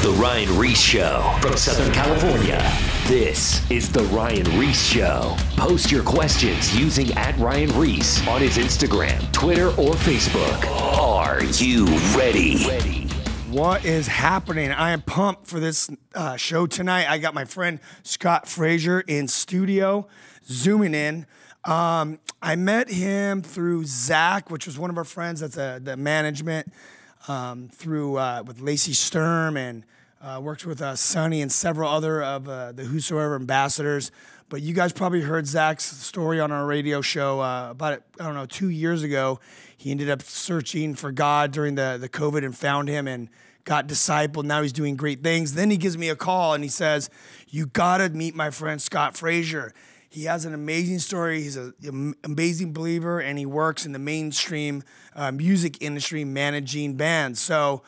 The Ryan Ries Show from Southern California. This is The Ryan Ries Show. Post your questions using @Ryan Ries on his Instagram, Twitter, or Facebook. Are you ready? What is happening? I am pumped for this show tonight. I got my friend Scott Frazier in studio, zooming in. I met him through Zach, which was one of our friends. That's the management through with Lacey Sturm, and worked with Sonny and several other of the Whosoever ambassadors. But you guys probably heard Zach's story on our radio show about, 2 years ago. He ended up searching for God during the COVID and found him and got discipled. Now he's doing great things. Then he gives me a call and he says, "You got to meet my friend Scott Frazier. He has an amazing story. He's an amazing believer, and he works in the mainstream music industry managing bands." So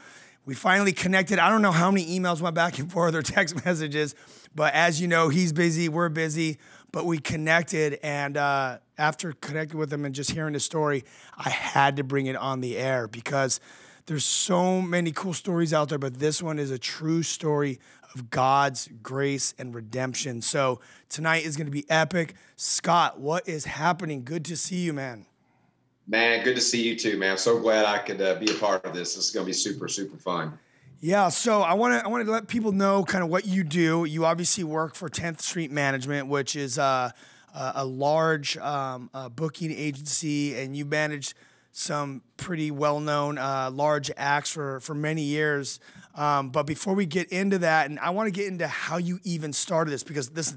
we finally connected. I don't know how many emails went back and forth or text messages, but as you know, he's busy, we're busy, but we connected. And after connecting with him and just hearing the story, I had to bring it on the air because there's so many cool stories out there, but this one is a true story of God's grace and redemption. So tonight is going to be epic. Scott, what is happening? Good to see you, man. Man, good to see you too, man. I'm so glad I could be a part of this. This is going to be super, super fun. Yeah, so I want to let people know kind of what you do. You obviously work for 10th Street Management, which is a large booking agency, and you manage some pretty well-known large acts for many years. But before we get into that, and I want to get into how you even started this, because this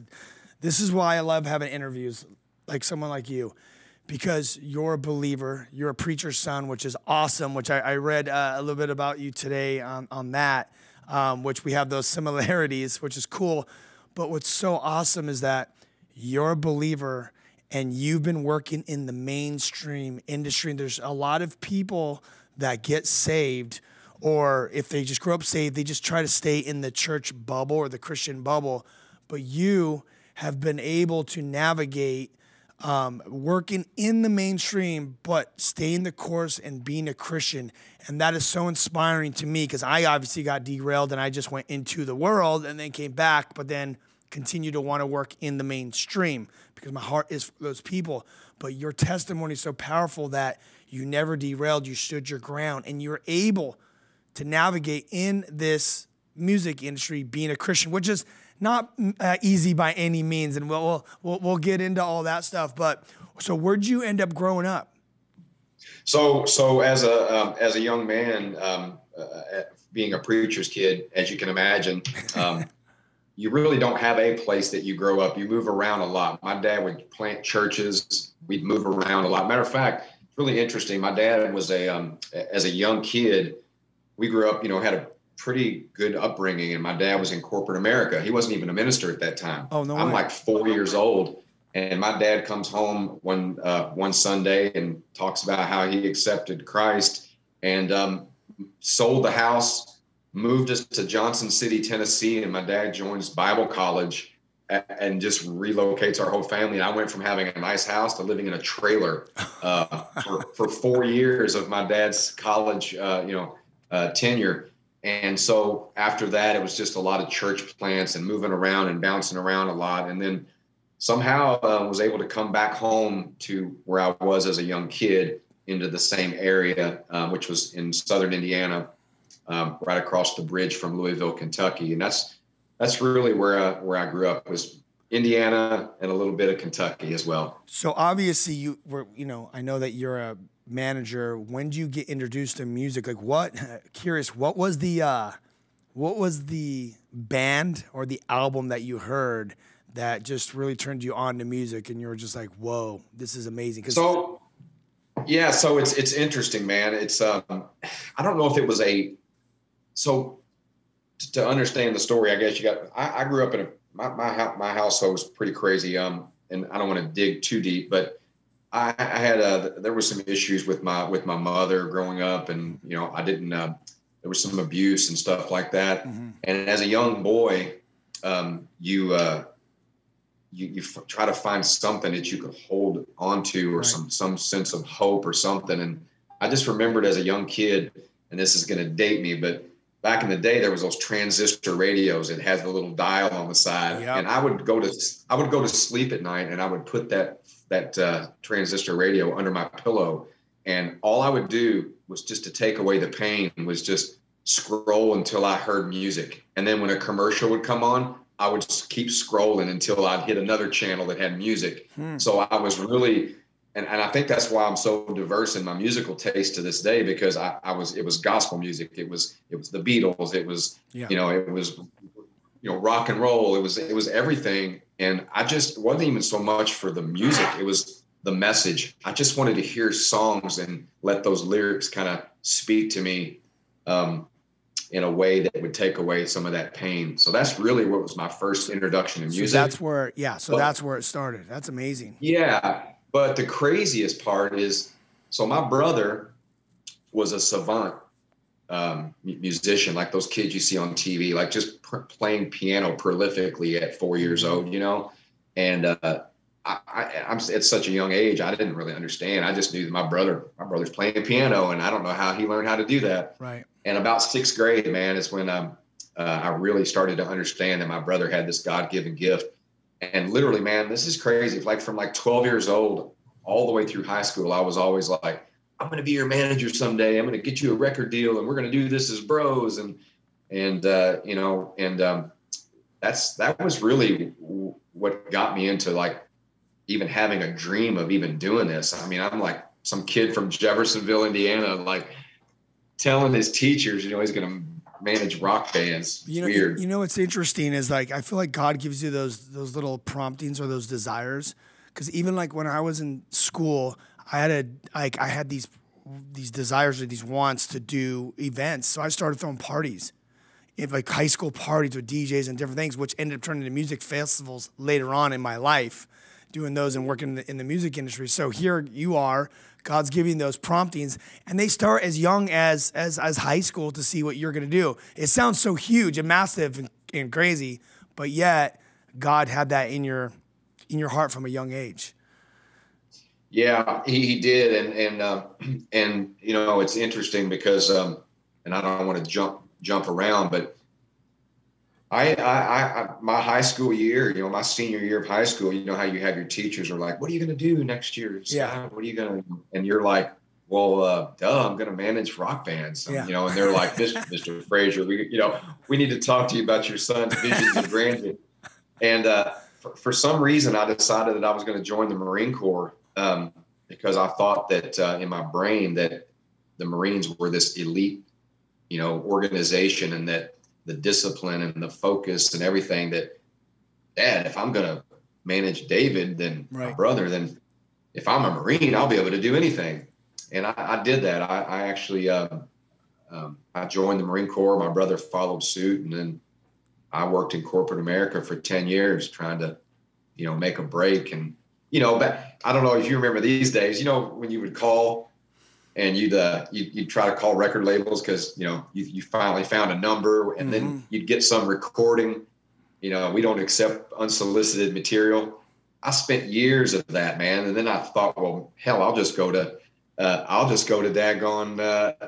is why I love having interviews like someone like you, because you're a believer, you're a preacher's son, which is awesome, which I read a little bit about you today on that, which we have those similarities, which is cool. But what's so awesome is that you're a believer and you've been working in the mainstream industry. And there's a lot of people that get saved, or if they just grow up saved, they just try to stay in the church bubble or the Christian bubble. But you have been able to navigate working in the mainstream, but staying the course and being a Christian. And that is so inspiring to me, because I obviously got derailed and I just went into the world and then came back, but then continue to want to work in the mainstream because my heart is for those people. But your testimony is so powerful that you never derailed, you stood your ground, and you're able to navigate in this music industry being a Christian, which is not easy by any means, and we'll get into all that stuff. But so where'd you end up growing up? So as a young man, being a preacher's kid, as you can imagine, you really don't have a place that you grow up. You move around a lot. My dad would plant churches. We'd move around a lot. Matter of fact, it's really interesting. My dad was as a young kid, we grew up, had a pretty good upbringing, and my dad was in corporate America. He wasn't even a minister at that time. Oh, no I'm way. like 4 years old, and my dad comes home one Sunday and talks about how he accepted Christ and sold the house, moved us to Johnson City, Tennessee, and my dad joins Bible college and just relocates our whole family. And I went from having a nice house to living in a trailer for 4 years of my dad's college, tenure. And so after that, it was just a lot of church plants and moving around and bouncing around a lot. And then somehow was able to come back home to where I was as a young kid, into the same area, which was in southern Indiana, right across the bridge from Louisville, Kentucky. And that's really where I grew up, was Indiana and a little bit of Kentucky as well. So obviously you were, I know that you're a manager. When did you get introduced to music? Like what was the band or the album that you heard that just really turned you on to music and you were just like, whoa, this is amazing? So it's interesting, man. It's, I don't know if it was to understand the story, I guess I grew up in my household was pretty crazy. And I don't want to dig too deep, but I had there were some issues with my mother growing up, and there was some abuse and stuff like that. Mm-hmm. And as a young boy, you try to find something that you could hold onto, or right, some sense of hope or something. And I just remembered as a young kid, and this is going to date me, but back in the day, there was those transistor radios. It has the little dial on the side. Yep. And I would go to sleep at night, and I would put that transistor radio under my pillow. And all I would do was, just to take away the pain, was just scroll until I heard music. And then when a commercial would come on, I would just keep scrolling until I'd hit another channel that had music. So I was really, and I think that's why I'm so diverse in my musical taste to this day, because it was gospel music. It was the Beatles. It was, it was, rock and roll. It was everything. And it wasn't even so much for the music. It was the message. I just wanted to hear songs and let those lyrics kind of speak to me in a way that would take away some of that pain. So that's really what was my first introduction to music. So that's where it started. That's amazing. Yeah. But the craziest part is, so my brother was a savant musician, like those kids you see on TV, like just playing piano prolifically at 4 years old, and I'm at such a young age, I didn't really understand. I just knew that my brother's playing piano, and I don't know how he learned how to do that. Right. And about 6th grade, man, is when I really started to understand that my brother had this God-given gift. And literally, man, this is crazy. Like from 12 years old all the way through high school, I was always like, I'm going to be your manager someday. I'm going to get you a record deal, and we're going to do this as bros. That was really what got me into even having a dream of even doing this. I mean, I'm like some kid from Jeffersonville, Indiana, telling his teachers, he's going to manage rock bands. Weird. What's interesting is I feel like God gives you those little promptings or those desires. Because even when I was in school, I had these desires or these wants to do events. So I started throwing parties, high school parties with DJs and different things, which ended up turning into music festivals later on in my life, doing those and working in the music industry. So here you are, God's giving those promptings, and they start as young as high school to see what you're going to do. It sounds so huge and massive and crazy, but yet God had that in your heart from a young age. Yeah, he did. And it's interesting because, and I don't want to jump around, but I my high school year, my senior year of high school, how you have your teachers are like, what are you going to do next year? Yeah. What are you going to, and you're like, well, I'm going to manage rock bands. And they're like, Mr. Frazier, we need to talk to you about your son's visions and grandeur. And for some reason, I decided that I was going to join the Marine Corps because I thought that in my brain that the Marines were this elite, organization, and that the discipline and the focus and everything that, Dad, if I'm going to manage David, then my brother, then if I'm a Marine, I'll be able to do anything. And I did that. I actually, I joined the Marine Corps. My brother followed suit. And then I worked in corporate America for 10 years trying to, make a break. And, but I don't know if you remember these days, when you would call and you'd try to call record labels because, you finally found a number, and then you'd get some recording, we don't accept unsolicited material. I spent years of that, man. And then I thought, well, hell, I'll just go to daggone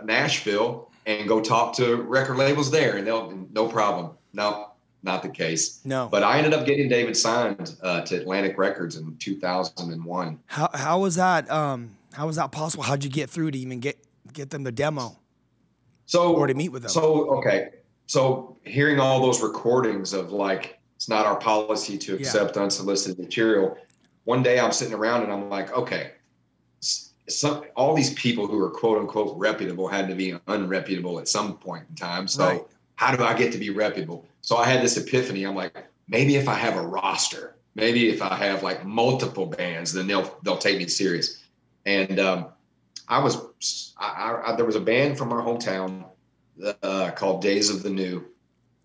Nashville and go talk to record labels there, and no problem. No, not the case. No. But I ended up getting David signed to Atlantic Records in 2001. How was that? How was that possible? How'd you get through to even get them the demo? Or to meet with them? So hearing all those recordings of it's not our policy to accept unsolicited material. One day I'm sitting around and I'm like, okay, all these people who are quote unquote reputable had to be unreputable at some point in time. So how do I get to be reputable? So I had this epiphany. I'm like, maybe if I have a roster, maybe if I have multiple bands, then they'll take me serious. And there was a band from our hometown called Days of the New.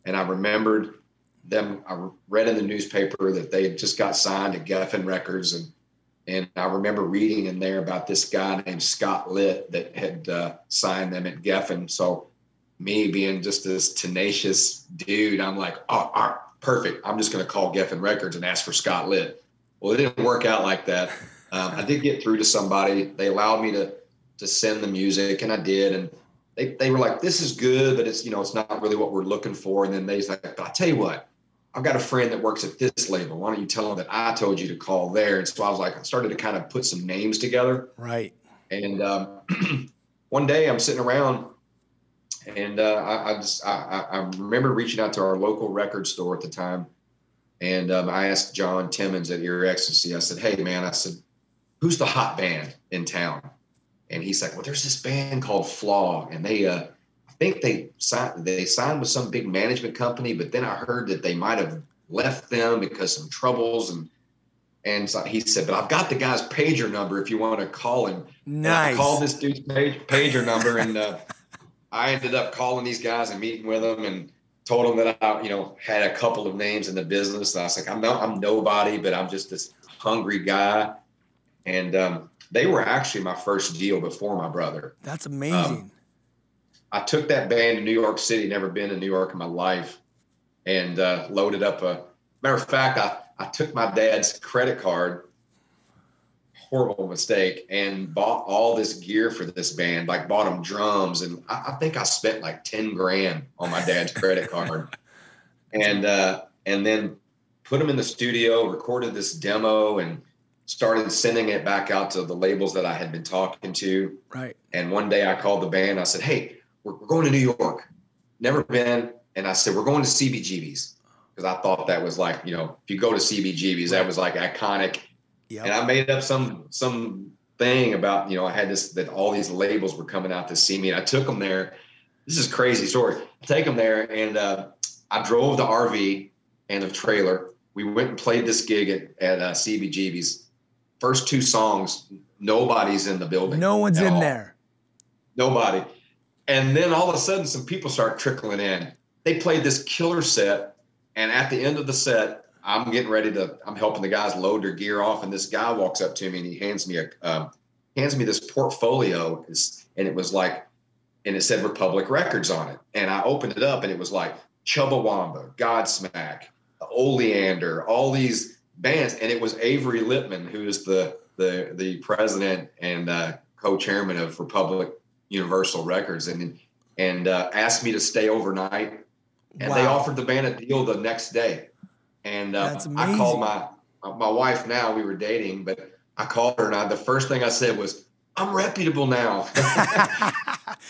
And I remembered them. I read in the newspaper that they had just got signed to Geffen Records. And I remember reading in there about this guy named Scott Litt that had signed them at Geffen. So me being just this tenacious dude, I'm like, oh, all right, perfect. I'm just going to call Geffen Records and ask for Scott Litt. Well, it didn't work out like that. I did get through to somebody. They allowed me to send the music, and I did. they were like, this is good, but it's, it's not really what we're looking for. And then they's like, I'll tell you what, I've got a friend that works at this label. Why don't you tell him that I told you to call there? And so I was like, I started to kind of put some names together. Right. And one day I'm sitting around, and I remember reaching out to our local record store at the time. And I asked John Timmons at Ear Ecstasy, I said, hey, man, I said, who's the hot band in town? And he's like, well, there's this band called Flaw. And they, I think they signed with some big management company, but then I heard that they might have left them because of some troubles. And so he said, but I've got the guy's pager number if you want to call him. Nice. And I called this dude's pager number, and I ended up calling these guys and meeting with them and told them that I, had a couple of names in the business. And I was like, I'm nobody, but I'm just this hungry guy. And they were actually my first deal before my brother. That's amazing. I took that band to New York City, never been to New York in my life, and loaded up matter of fact, I took my dad's credit card, horrible mistake, and bought all this gear for this band, like bought them drums. And I think I spent like 10 grand on my dad's credit card. And then put them in the studio, recorded this demo, and started sending it back out to the labels that I had been talking to. Right. And one day I called the band. I said, hey, we're going to New York. Never been. And I said, we're going to CBGB's. Because I thought that was like, if you go to CBGB's, that was like iconic. Yep. And I made up some thing about, I had that all these labels were coming out to see me. And I took them there. This is a crazy story. I take them there, and I drove the RV and the trailer. We went and played this gig at CBGB's. First 2 songs, nobody's in the building. No one's in there. Nobody. And then all of a sudden, some people start trickling in. They played this killer set. And at the end of the set, I'm helping the guys load their gear off. And this guy walks up to me and he hands me this portfolio. And it was like, and it said Republic Records on it. And I opened it up, and it was like Chubbawamba, Godsmack, Oleander, all these bands. And it was Avery Lippman, who is the president and co-chairman of Republic Universal Records, and asked me to stay overnight. And They offered the band a deal the next day. And That's amazing. I called my wife now. We were dating, but I called her, and the first thing I said was, I'm reputable now.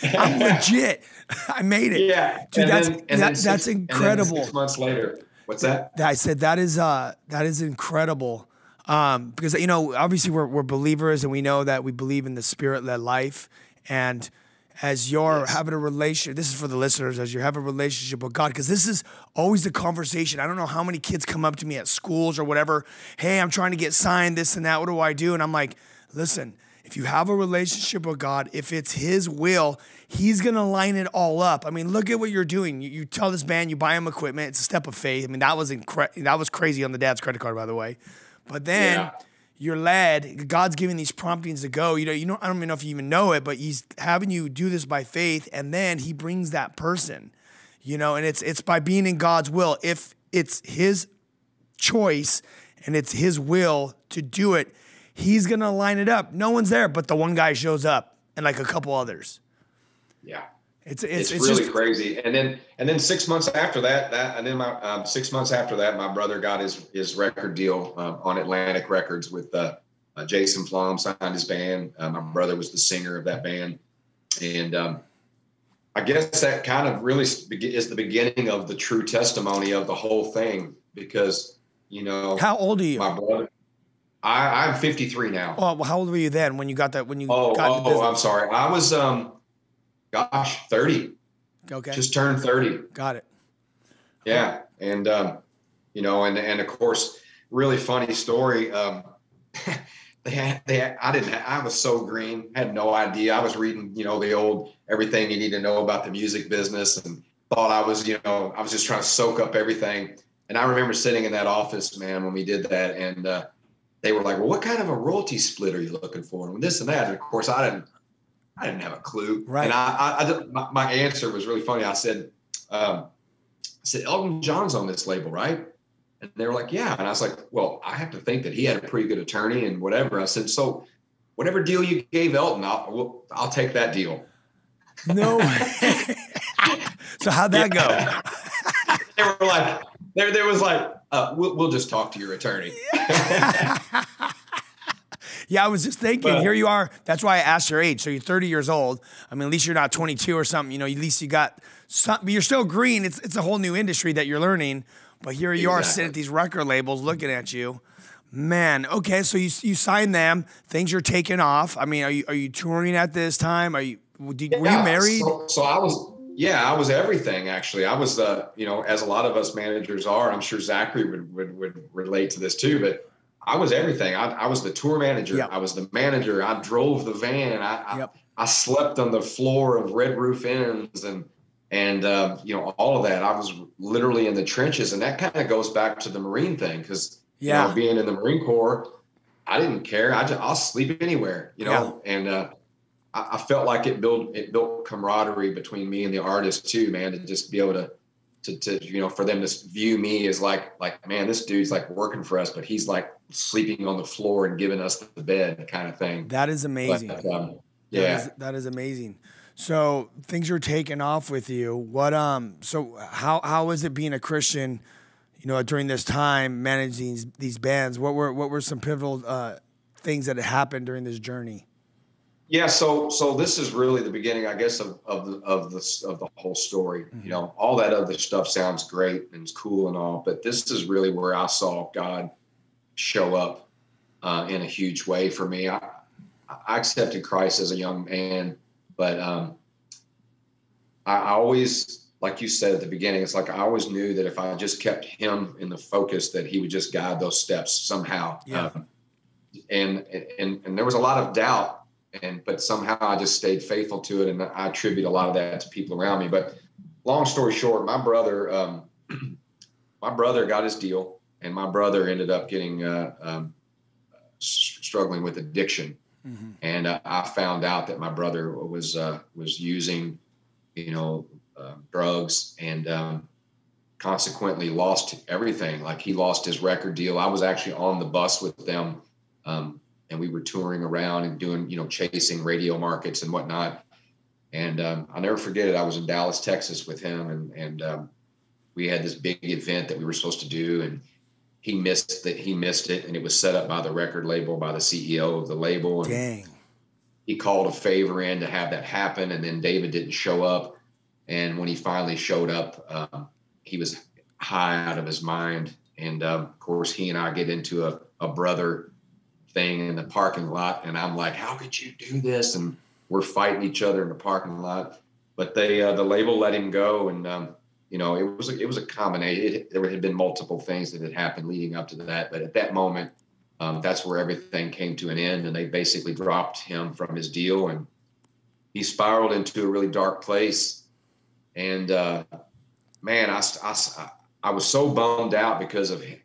I'm legit. I made it. Yeah. Dude, that's incredible. 6 months later. What's that? I said that is incredible. Because obviously we're believers, and we know that we believe in the Spirit-led life. And as you're having a relationship, this is for the listeners, as you have a relationship with God, because this is always the conversation. I don't know how many kids come up to me at schools or whatever. Hey, I'm trying to get signed, this and that. What do I do? And I'm like, listen, if you have a relationship with God, if it's His will, He's going to line it all up. I mean, look at what you're doing. You tell this band, you buy them equipment. It's a step of faith. I mean, that was crazy on the dad's credit card, by the way. But then you're led. God's giving these promptings to go. I don't even know if you even know it, but He's having you do this by faith, and then He brings that person. And it's by being in God's will. If it's His choice and it's His will to do it, He's gonna line it up. No one's there, but the one guy shows up, and like a couple others. Yeah, it's really just crazy. And then 6 months after that, 6 months after that, my brother got his record deal on Atlantic Records with Jason Flom, signed his band. My brother was the singer of that band, and I guess that kind of really is the beginning of the true testimony of the whole thing, because How old are you? My brother. I'm 53 now. Oh, well, how old were you then when you got that? When you got into business? I'm sorry. I was 30. Okay. Just turned 30. Got it. Yeah, and and of course, really funny story. I was so green, had no idea. I was reading, the old everything you need to know about the music business, and thought I was just trying to soak up everything. And I remember sitting in that office, man, when we did that, and they were like, well, what kind of a royalty split are you looking for? And this and that. And of course, I didn't have a clue. Right. And my answer was really funny. I said, Elton John's on this label, right? And they were like, yeah. And I was like, well, I have to think that he had a pretty good attorney and whatever. I said, so whatever deal you gave Elton, I'll take that deal. No way. So how'd that go? They were like, there was like, we'll just talk to your attorney. Yeah, I was just thinking, here you are. That's why I asked your age. So you're 30 years old. I mean, at least you're not 22 or something. You know, at least you got something. But you're still green. It's a whole new industry that you're learning. But here you are sitting at these record labels looking at you. Man, okay, so you signed them. Things are taking off. I mean, are you touring at this time? Were you married? So I was everything, actually. I was, as a lot of us managers are. I'm sure Zachary would relate to this too, but I was everything. I was the tour manager. Yep. I was the manager. I drove the van. I slept on the floor of Red Roof Inns and all of that. I was literally in the trenches, and that kind of goes back to the Marine thing because being in the Marine Corps, I didn't care. I'll sleep anywhere, and I felt like it built camaraderie between me and the artist too, man, to just be able to for them to view me as like, man, this dude's like working for us, but he's like sleeping on the floor and giving us the bed kind of thing. That is amazing. But, that is amazing. So things are taking off with you. What so how is it being a Christian, during this time managing these bands? What were some pivotal things that had happened during this journey? Yeah, so this is really the beginning, I guess, of the whole story. Mm-hmm. All that other stuff sounds great and it's cool and all, but this is really where I saw God show up in a huge way for me. I accepted Christ as a young man, but I always, like you said at the beginning, it's like I always knew that if I just kept him in the focus, that he would just guide those steps somehow. Yeah. And there was a lot of doubt. But somehow I just stayed faithful to it, and I attribute a lot of that to people around me. But long story short, my brother got his deal, and my brother ended up getting struggling with addiction. Mm-hmm. And I found out that my brother was using, drugs, and consequently lost everything. Like he lost his record deal. I was actually on the bus with them. And we were touring around and doing, chasing radio markets and whatnot. And I'll never forget it. I was in Dallas, Texas with him, and we had this big event that we were supposed to do, and he missed it, and it was set up by the record label, by the CEO of the label. And dang. He called a favor in to have that happen, and then David didn't show up. And when he finally showed up, he was high out of his mind. And of course, he and I get into a brother thing in the parking lot, and I'm like, how could you do this? And we're fighting each other in the parking lot. But they the label let him go, and it was a combination. There had been multiple things that had happened leading up to that, but at that moment, that's where everything came to an end, and they basically dropped him from his deal, and he spiraled into a really dark place. And man, I was so bummed out because of it,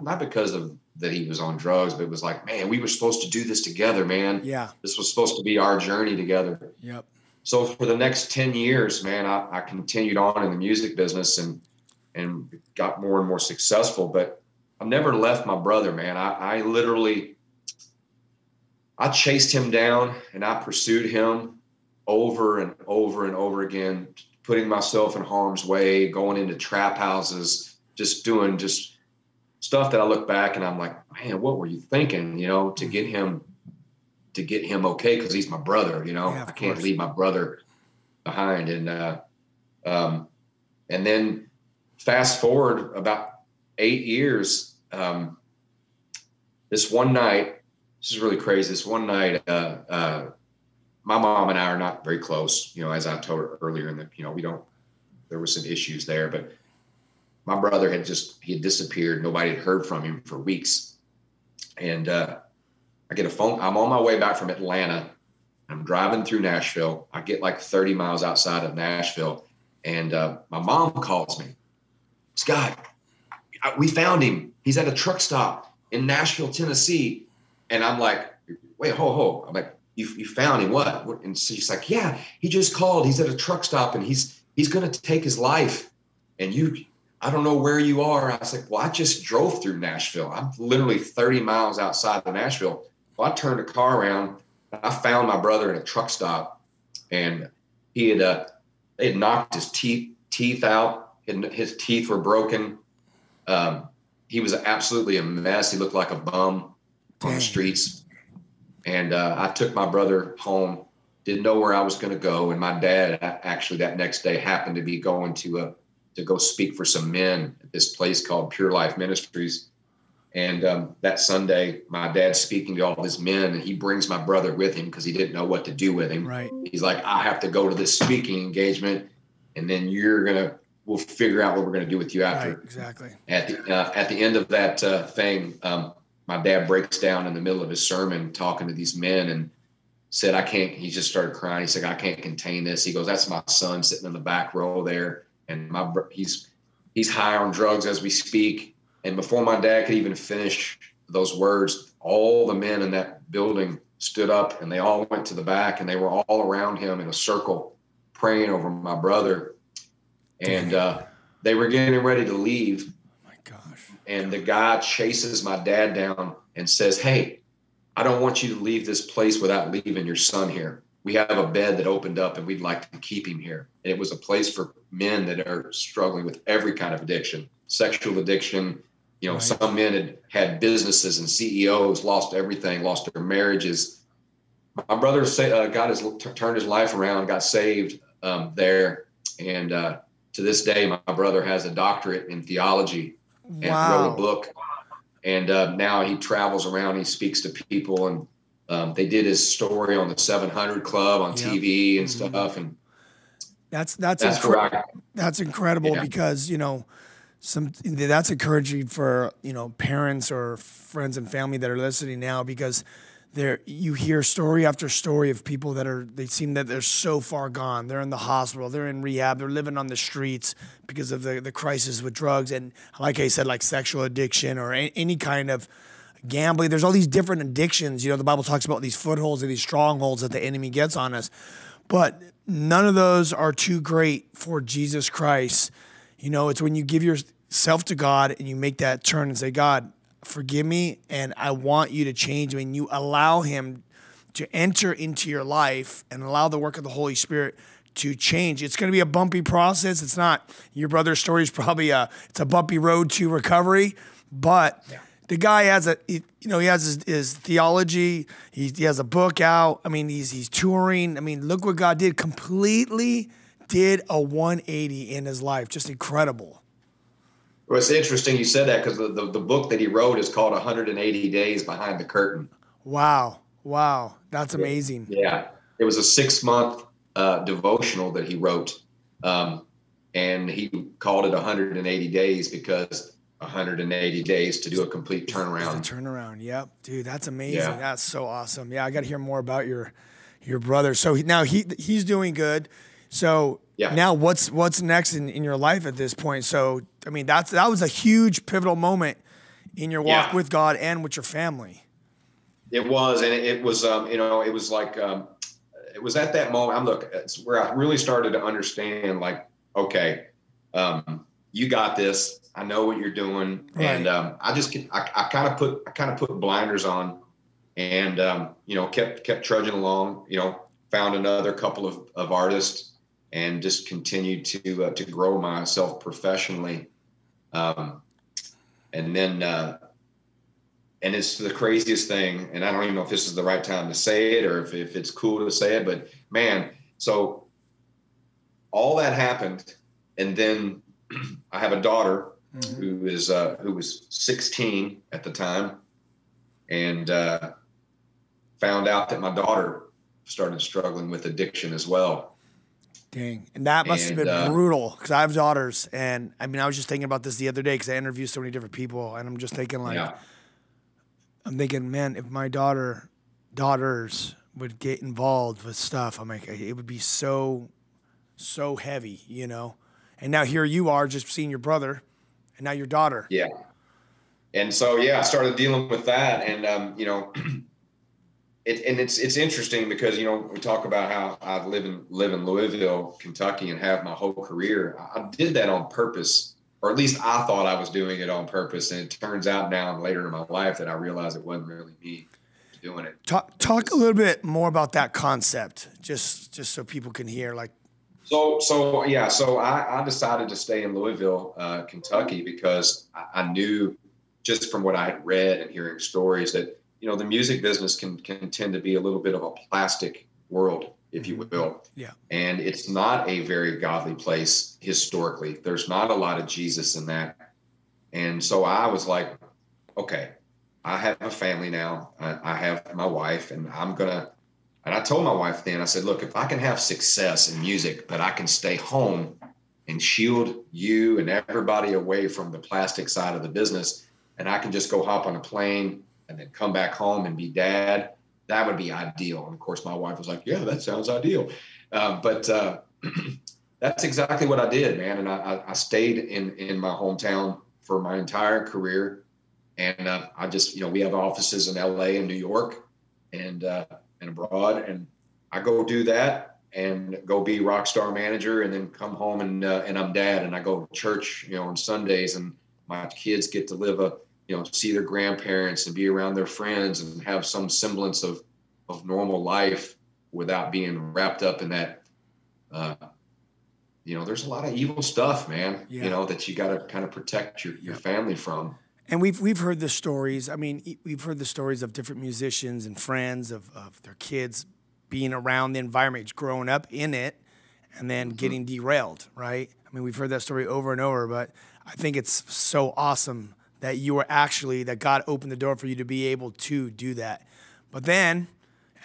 not because of that he was on drugs, but it was like, man, we were supposed to do this together, man. Yeah. This was supposed to be our journey together. Yep. So for the next 10 years, man, I continued on in the music business and got more and more successful, but I've never left my brother, man. I literally chased him down, and I pursued him over and over and over again, putting myself in harm's way, going into trap houses, just doing stuff that I look back and I'm like, man, what were you thinking, to get him okay, because he's my brother, Yeah, I can't leave my brother behind. And then fast forward about 8 years, this one night, this is really crazy. This one night, my mom and I are not very close, as I told her earlier, there were some issues there, but my brother had disappeared. Nobody had heard from him for weeks. And I get a phone. I'm on my way back from Atlanta. I'm driving through Nashville. I get like 30 miles outside of Nashville. And my mom calls me. Scott, we found him. He's at a truck stop in Nashville, Tennessee. And I'm like, wait, ho. I'm like, you found him, what? And she's like, yeah, he just called. He's at a truck stop, and he's going to take his life. And I don't know where you are. I was like, well, I just drove through Nashville. I'm literally 30 miles outside of Nashville. Well, I turned the car around. I found my brother at a truck stop, and they had knocked his teeth out, and his teeth were broken. He was absolutely a mess. He looked like a bum on the streets. And I took my brother home, didn't know where I was going to go. And my dad actually that next day happened to be going to go speak for some men at this place called Pure Life Ministries. And that Sunday, my dad's speaking to all these men, and he brings my brother with him because he didn't know what to do with him. Right. He's like, I have to go to this speaking engagement, and then we'll figure out what we're going to do with you after. Right, exactly. At the end of that thing, my dad breaks down in the middle of his sermon talking to these men and said, he just started crying. He said, I can't contain this. He goes, that's my son sitting in the back row there. And he's high on drugs as we speak. And before my dad could even finish those words, all the men in that building stood up and they all went to the back and they were all around him in a circle praying over my brother. And they were getting ready to leave. Oh my gosh. And the guy chases my dad down and says, hey, I don't want you to leave this place without leaving your son here. We have a bed that opened up and we'd like to keep him here. And it was a place for men that are struggling with every kind of addiction, sexual addiction. Right. Some men had businesses and CEOs, lost everything, lost their marriages. My brother turned his life around, got saved there. And to this day, my brother has a doctorate in theology and wrote a book. And now he travels around, he speaks to people, and they did his story on the 700 Club on TV and stuff. And that's incredible because, that's encouraging for, parents or friends and family that are listening now, because you hear story after story of people they seem that they're so far gone. They're in the hospital, they're in rehab, they're living on the streets because of the crisis with drugs. And like I said, like sexual addiction or any kind of gambling. There's all these different addictions. The Bible talks about these footholds and these strongholds that the enemy gets on us. But none of those are too great for Jesus Christ. It's when you give yourself to God and you make that turn and say, God, forgive me, and I want you to change me. And you allow him to enter into your life and allow the work of the Holy Spirit to change. It's going to be a bumpy process. It's not, your brother's story is probably it's a bumpy road to recovery, but the guy has he has his theology. He has a book out. I mean, he's touring. I mean, look what God did. Completely did a 180 in his life. Just incredible. Well, it's interesting you said that because the book that he wrote is called 180 Days Behind the Curtain. Wow. That's amazing. Yeah. It was a 6-month devotional that he wrote. And he called it 180 Days because 180 days to do a complete turnaround. Yep. Dude, that's amazing. Yeah. That's so awesome. Yeah, I got to hear more about your brother. So now he's doing good. So now what's next in your life at this point? So, I mean, that was a huge pivotal moment in your walk with God and with your family. It was, and it was, it was like, it was at that moment, it's where I really started to understand, like, okay, you got this. I know what you're doing. Right. And I kind of put blinders on and, kept trudging along, found another couple of artists and just continued to grow myself professionally. And then, and it's the craziest thing. And I don't even know if this is the right time to say it or if it's cool to say it, but man, so all that happened. And then I have a daughter who was 16 at the time, and found out that my daughter started struggling with addiction as well. Dang. And that must have been brutal, because I have daughters. And I mean, I was just thinking about this the other day because I interviewed so many different people. And I'm just thinking, I'm thinking, man, if my daughters would get involved with stuff, I'm like, it would be so heavy, And now here you are just seeing your brother and now your daughter. Yeah. And so, I started dealing with that. And, it's interesting because, we talk about how I live in Louisville, Kentucky, and have my whole career. I did that on purpose, or at least I thought I was doing it on purpose. And it turns out now later in my life that I realized it wasn't really me. doing it. Talk a little bit more about that concept, just so people can hear. Like, so I decided to stay in Louisville, Kentucky, because I knew just from what I had read and hearing stories that, the music business can tend to be a little bit of a plastic world, if you will. Yeah. And it's not a very godly place historically. There's not a lot of Jesus in that. And so I was like, okay, I have a family now. I have my wife, and I told my wife then, I said, look, if I can have success in music, but I can stay home and shield you and everybody away from the plastic side of the business, and I can just go hop on a plane and then come back home and be dad, that would be ideal. And of course, my wife was like, yeah, that sounds ideal. But that's exactly what I did, man. And I stayed in my hometown for my entire career. And I just, we have offices in LA and New York and abroad. And I go do that and go be rock star manager, and then come home and I'm dad, and I go to church, on Sundays, and my kids get to live see their grandparents and be around their friends and have some semblance of normal life without being wrapped up in that. There's a lot of evil stuff, man, that you got to kind of protect your family from. And we've heard the stories. I mean, we've heard the stories of different musicians and friends of their kids being around the environment, growing up in it, and then getting derailed, right? I mean, we've heard that story over and over, but I think it's so awesome that that God opened the door for you to be able to do that. But then,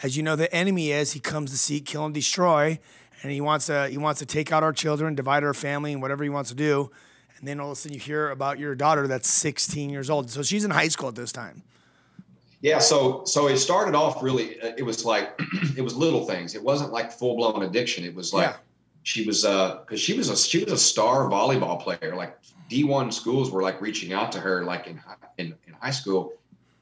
as you know, the enemy he comes to seek, kill, and destroy, and he wants to take out our children, divide our family, and whatever he wants to do. And then all of a sudden you hear about your daughter that's 16 years old. So she's in high school at this time. Yeah. So it started off really, it was like, it was little things. It wasn't like full blown addiction. It was like, she was, cause she was a star volleyball player. Like D1 schools were like reaching out to her, like in high school.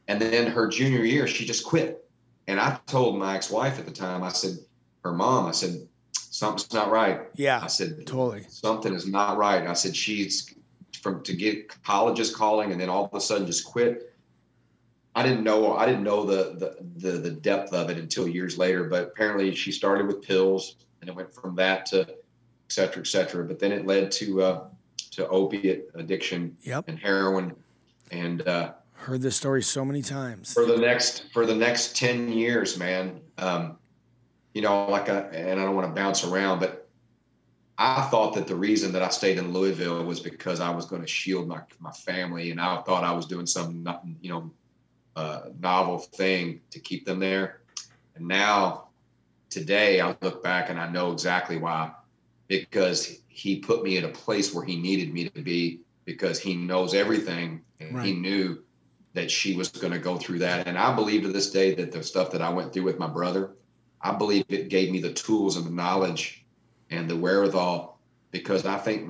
And then her junior year, she just quit. And I told my ex-wife at the time, I said, her mom, I said, something's not right. Yeah. I said, totally. Something is not right. I said, to get colleges calling and then all of a sudden just quit. I didn't know the depth of it until years later, but apparently she started with pills and it went from that to et cetera, but then it led to opiate addiction and heroin. And heard this story so many times. For the next 10 years, man, and I don't want to bounce around, but I thought that the reason that I stayed in Louisville was because I was going to shield my family, and I thought I was doing some, novel thing to keep them there. And now, today, I look back and I know exactly why. Because he put me in a place where he needed me to be, because he knows everything, and he knew that she was going to go through that. And I believe to this day that the stuff that I went through with my brother, I believe it gave me the tools and the knowledge and the wherewithal, because I think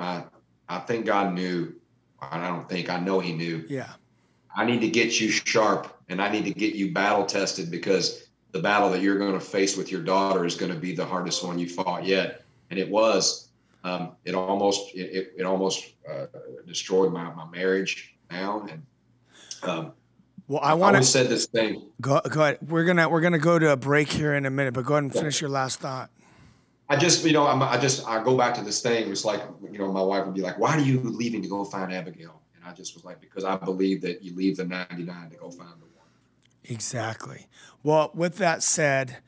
God knew, I know he knew. Yeah. I need to get you sharp, and I need to get you battle tested, because the battle that you're going to face with your daughter is going to be the hardest one you fought yet. And it was, it almost destroyed my marriage now. And, well, I always said this thing. Go ahead. We're gonna go to a break here in a minute, but go ahead and finish your last thought. I go back to this thing. It was like, my wife would be like, "Why are you leaving to go find Abigail?" And I just was like, because I believe that you leave the 99 to go find the one. Exactly. Well, with that said,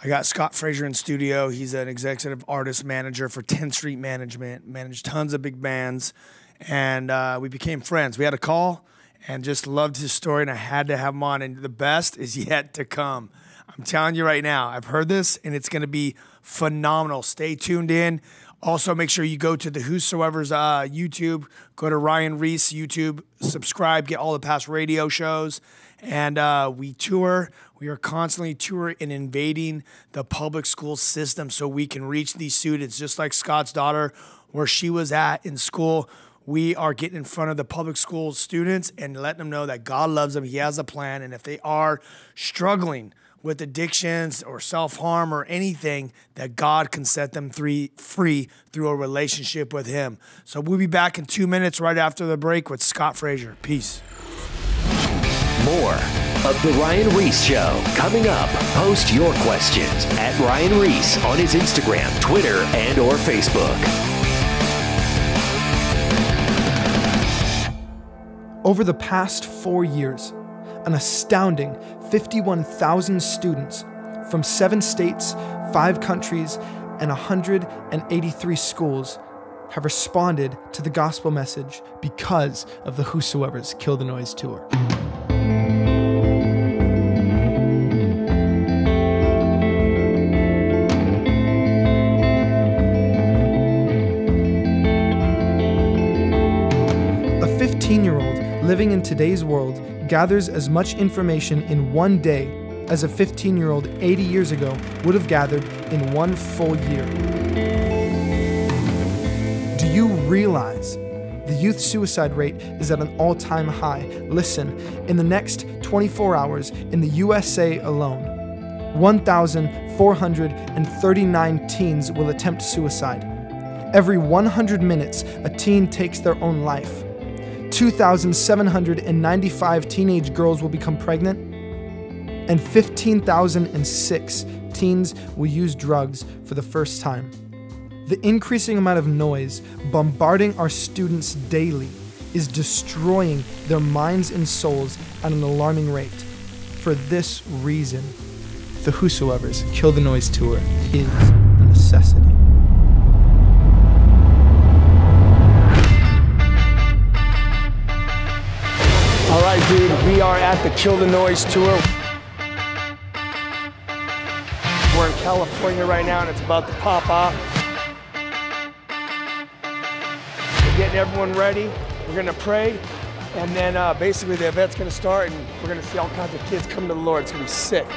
I got Scott Frazier in studio. He's an executive artist manager for 10th Street Management, managed tons of big bands, and we became friends. We had a call and just loved his story, and I had to have him on, and the best is yet to come. I'm telling you right now, I've heard this, and it's going to be phenomenal. Stay tuned in. Also, make sure you go to the Whosoever's YouTube, go to Ryan Ries YouTube, subscribe, get all the past radio shows, and we tour. We are constantly touring and invading the public school system so we can reach these students, just like Scott's daughter, where she was at in school. We are getting in front of the public school students and letting them know that God loves them. He has a plan. And if they are struggling with addictions or self-harm or anything, that God can set them free through a relationship with him. So we'll be back in 2 minutes right after the break with Scott Frazier. Peace. More of The Ryan Ries Show coming up. Post your questions at Ryan Ries on his Instagram, Twitter, and or Facebook. Over the past 4 years, an astounding 51,000 students from 7 states, 5 countries, and 183 schools have responded to the gospel message because of the Whosoever's Kill the Noise tour. A 15-year-old living in today's world gathers as much information in one day as a 15-year-old 80 years ago would have gathered in 1 full year. Do you realize the youth suicide rate is at an all-time high? Listen, in the next 24 hours in the USA alone, 1,439 teens will attempt suicide. Every 100 minutes, a teen takes their own life. 2,795 teenage girls will become pregnant, and 15,006 teens will use drugs for the first time. The increasing amount of noise bombarding our students daily is destroying their minds and souls at an alarming rate. For this reason, the Whosoever's Kill the Noise tour is a necessity. All right, dude, we are at the Kill the Noise tour. We're in California right now, and it's about to pop off. We're getting everyone ready. We're gonna pray, and then basically the event's gonna start, and we're gonna see all kinds of kids come to the Lord. It's gonna be sick.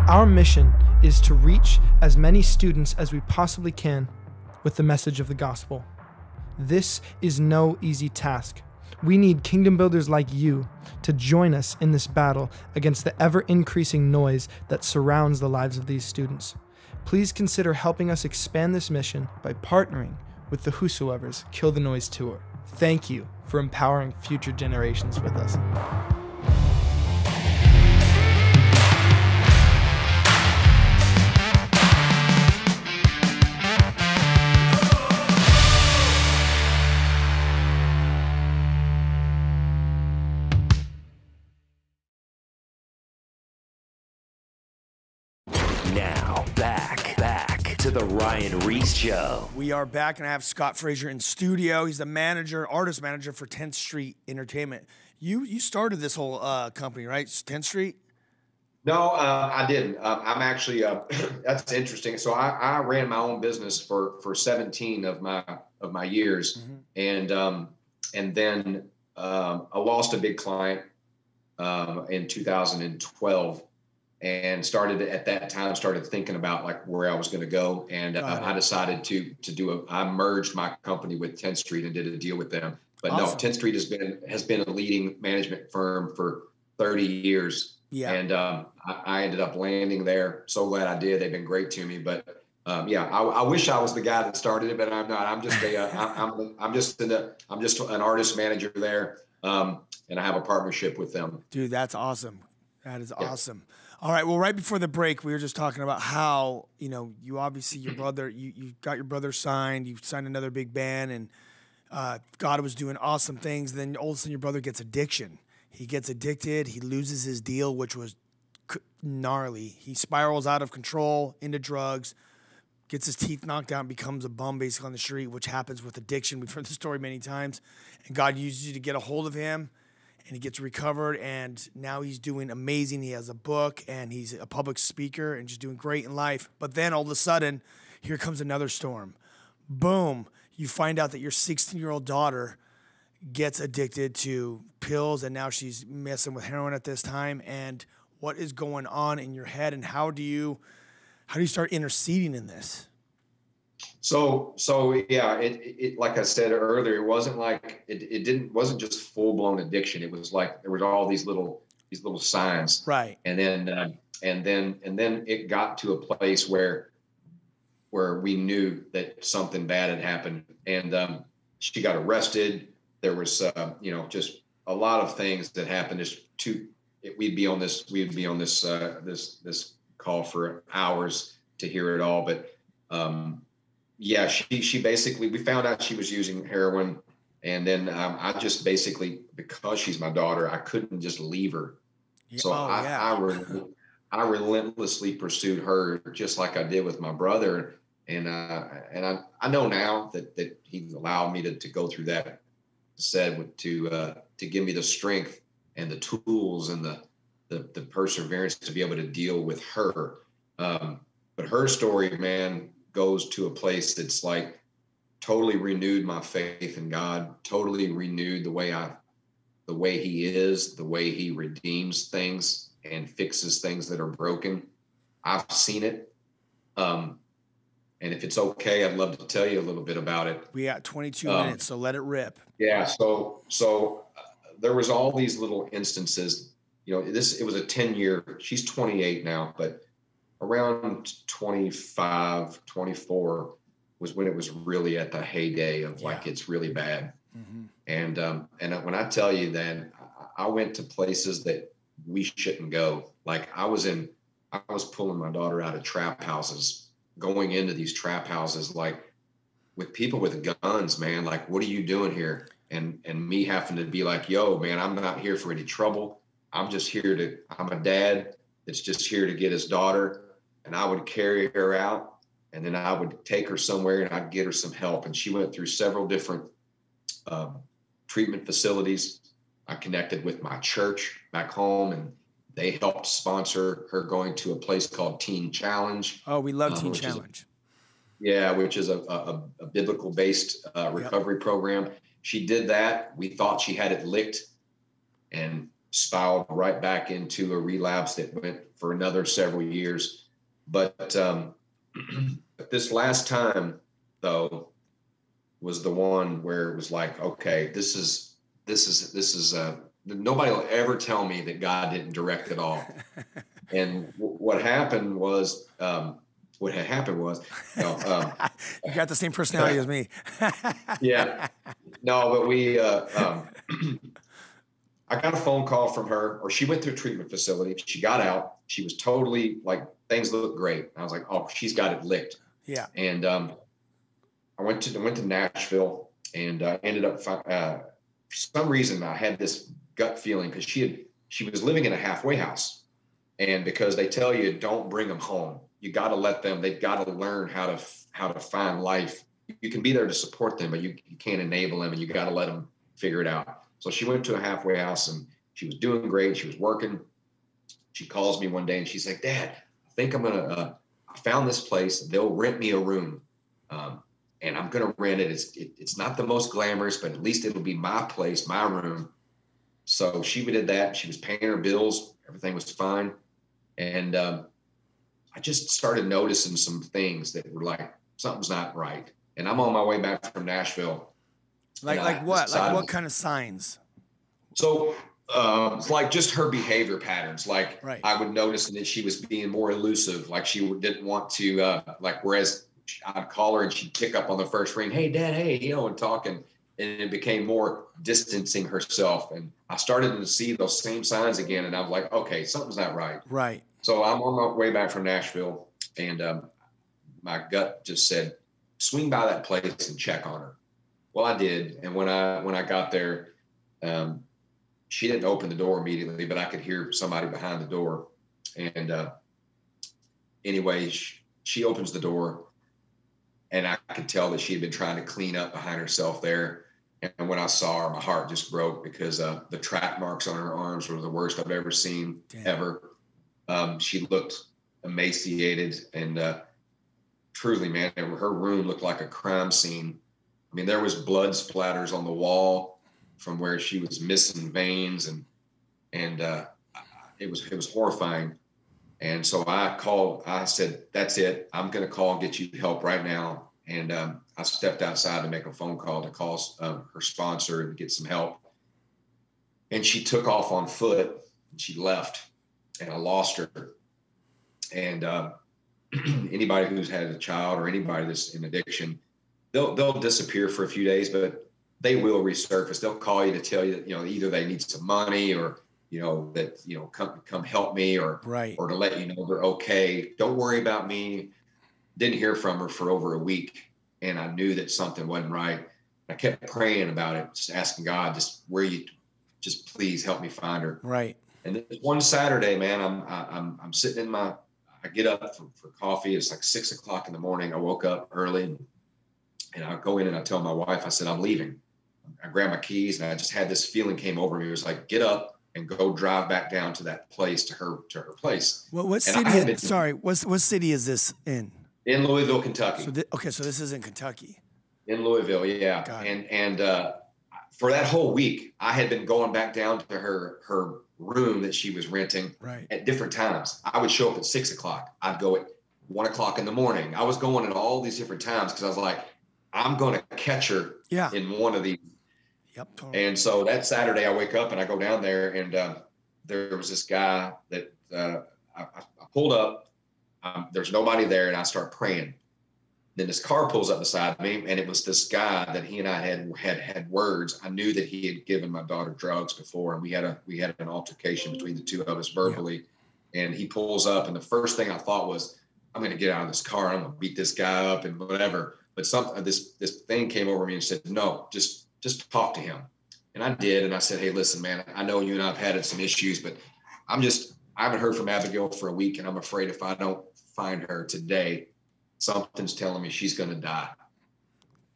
Our mission is to reach as many students as we possibly can with the message of the gospel. This is no easy task. We need kingdom builders like you to join us in this battle against the ever-increasing noise that surrounds the lives of these students. Please consider helping us expand this mission by partnering with the Whosoever's Kill the Noise tour. Thank you for empowering future generations with us. Now, back to the Ryan Ries Show. We are back, and I have Scott Frazier in studio. He's the manager, artist manager for 10th Street Entertainment. You started this whole company, right? 10th Street? No, I didn't. I'm actually, that's interesting. So I ran my own business for 17 of my years. Mm-hmm. And then I lost a big client in 2012. And started thinking about like where I was going to go. And I decided I merged my company with 10th Street and did a deal with them. But awesome. No, 10th Street has been a leading management firm for 30 years. Yeah. And I ended up landing there. So glad I did. They've been great to me. But I wish I was the guy that started it, but I'm not. I'm just I'm just an artist manager there. And I have a partnership with them. Dude, that's awesome. That is awesome. All right. Well, right before the break, we were just talking about how, you obviously, your brother, you got your brother signed, you signed another big band, and God was doing awesome things. Then all of a sudden your brother gets addiction. He gets addicted. He loses his deal, which was gnarly. He spirals out of control into drugs, gets his teeth knocked out, and becomes a bum basically on the street, which happens with addiction. We've heard the story many times. And God uses you to get a hold of him and he gets recovered, and now he's doing amazing. He has a book, and he's a public speaker and just doing great in life. But then all of a sudden, here comes another storm. Boom, you find out that your 16-year-old daughter gets addicted to pills, and now she's messing with heroin at this time. And what is going on in your head, and how do you start interceding in this? So yeah, it like I said earlier, it wasn't like wasn't just full blown addiction. It was like there was all these little signs, Right? And then it got to a place where we knew that something bad had happened, and she got arrested. There was just a lot of things that happened. We'd be on this this call for hours to hear it all, but yeah, she basically, we found out she was using heroin, and then I just basically, because she's my daughter, I couldn't just leave her. So I relentlessly pursued her, just like I did with my brother. And I know now that he allowed me to go through that, to give me the strength and the tools and the perseverance to be able to deal with her. But her story, man, goes to a place that's like totally renewed my faith in God, totally renewed the way he is, the way he redeems things and fixes things that are broken. I've seen it. And if it's okay, I'd love to tell you a little bit about it. We got 22 minutes, so let it rip. Yeah. So there was all these little instances, it was a 10-year, she's 28 now, but around 25, 24 was when it was really at the heyday of like, it's really bad. Mm-hmm. And when I tell you that I went to places that we shouldn't go, like I was pulling my daughter out of trap houses, going into these trap houses, like with people with guns, man, like, what are you doing here? And me having to be like, yo, man, I'm not here for any trouble. I'm a dad that's just here to get his daughter. And I would carry her out, and then I would take her somewhere and I'd get her some help. And she went through several different treatment facilities. I connected with my church back home, and they helped sponsor her going to a place called Teen Challenge. Oh, we love Teen Challenge. Which is a biblical-based recovery program. She did that. We thought she had it licked, and spiraled right back into a relapse that went for another several years. But this last time, though, was the one where it was like, okay, this is nobody will ever tell me that God didn't direct it all. And what happened was, you got the same personality as me. Yeah, no, but I got a phone call from her, or she went to a treatment facility. She got out. She was totally like, things look great. I was like, oh, she's got it licked. Yeah. And I went to Nashville, and ended up for some reason I had this gut feeling, because she was living in a halfway house, and because they tell you don't bring them home, you got to let them. They've got to learn how to find life. You can be there to support them, but you can't enable them, and you got to let them figure it out. So she went to a halfway house, and she was doing great. She was working. She calls me one day, and she's like, Dad, I think I found this place. They'll rent me a room, and I'm going to rent it. It's not the most glamorous, but at least it'll be my place, my room. So she did that. She was paying her bills. Everything was fine. And I just started noticing some things that were like, something's not right. And I'm on my way back from Nashville. Like what? Like what kind of signs? So it's like just her behavior patterns. Like, right. I would notice that she was being more elusive. Like she didn't want to, whereas I'd call her and she'd pick up on the first ring, hey, Dad, hey, and talking. And it became more distancing herself. And I started to see those same signs again. And I was like, okay, something's not right. Right. So I'm on my way back from Nashville, and my gut just said, swing by that place and check on her. Well, I did. And when I got there, she didn't open the door immediately, but I could hear somebody behind the door. And anyway, she opens the door, and I could tell that she had been trying to clean up behind herself there. And when I saw her, my heart just broke because the track marks on her arms were the worst I've ever seen. Damn. Ever. She looked emaciated, and truly, man, her room looked like a crime scene. I mean, there was blood splatters on the wall from where she was missing veins, and it was horrifying. And so I said, that's it. I'm going to call and get you help right now. And I stepped outside to make a phone call to call her sponsor and get some help. And she took off on foot and she left, and I lost her. And anybody who's had a child or anybody that's in addiction, they'll disappear for a few days, but they will resurface. They'll call you to tell you that, either they need some money or, that, come help me, or to let you know they're okay. Don't worry about me. Didn't hear from her for over a week, and I knew that something wasn't right. I kept praying about it, just asking God, just please help me find her. Right. And then one Saturday, man, I'm sitting I get up for coffee. It's like 6 o'clock in the morning. I woke up early, and I go in and I tell my wife, I said, I'm leaving. I grabbed my keys, and I just had this feeling came over me. It was like, get up and go drive back down to that place, to her place. What city? What city is this in? In Louisville, Kentucky. So this is in Kentucky. In Louisville, yeah. And for that whole week, I had been going back down to her room that she was renting at different times. I would show up at 6 o'clock. I'd go at 1 o'clock in the morning. I was going at all these different times because I was like, I'm going to catch her in one of these. Yep. Totally. And so that Saturday, I wake up and I go down there, and there was this guy that I pulled up. There's nobody there, and I start praying. Then this car pulls up beside me, and it was this guy that he and I had words. I knew that he had given my daughter drugs before, and we had an altercation between the two of us verbally. Yeah. And he pulls up, and the first thing I thought was, I'm going to get out of this car. I'm going to beat this guy up and whatever. But this thing came over me and said, no, just talk to him. And I did, and I said, hey, listen, man, I know you and I have had some issues, but I haven't heard from Abigail for a week, and I'm afraid if I don't find her today, something's telling me she's going to die.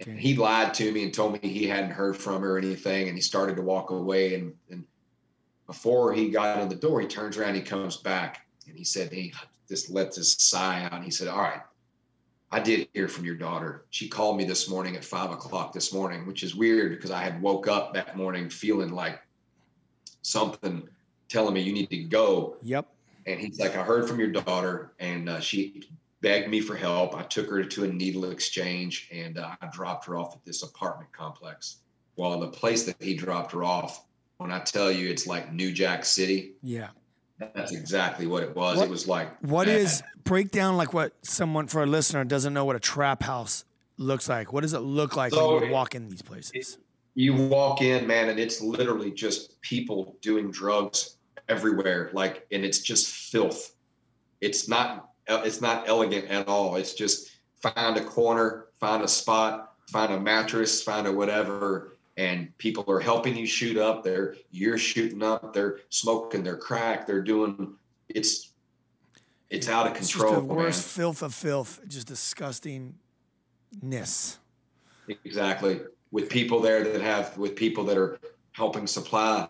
And he lied to me and told me he hadn't heard from her or anything, and he started to walk away. And before he got in the door, he turns around, he comes back, and he said, he just let this sigh out. And he said, all right, I did hear from your daughter. She called me this morning at 5 o'clock this morning, which is weird because I had woke up that morning feeling like something telling me you need to go. Yep. And he's like, I heard from your daughter, and she begged me for help. I took her to a needle exchange, and I dropped her off at this apartment complex. Well, the place that he dropped her off, when I tell you it's like New Jack City. Yeah. That's exactly what it was. It was like, break down like what someone, for a listener, doesn't know what a trap house looks like. What does it look like when you walk in these places? You walk in, man, and it's literally just people doing drugs everywhere. And it's just filth. It's not elegant at all. It's just find a corner, find a spot, find a mattress, find a whatever, and people are helping you shoot up. You're shooting up. They're smoking their crack. They're doing it's out of control. It's just the worst filth of filth. Just disgustingness. Exactly. With people there with people that are helping supply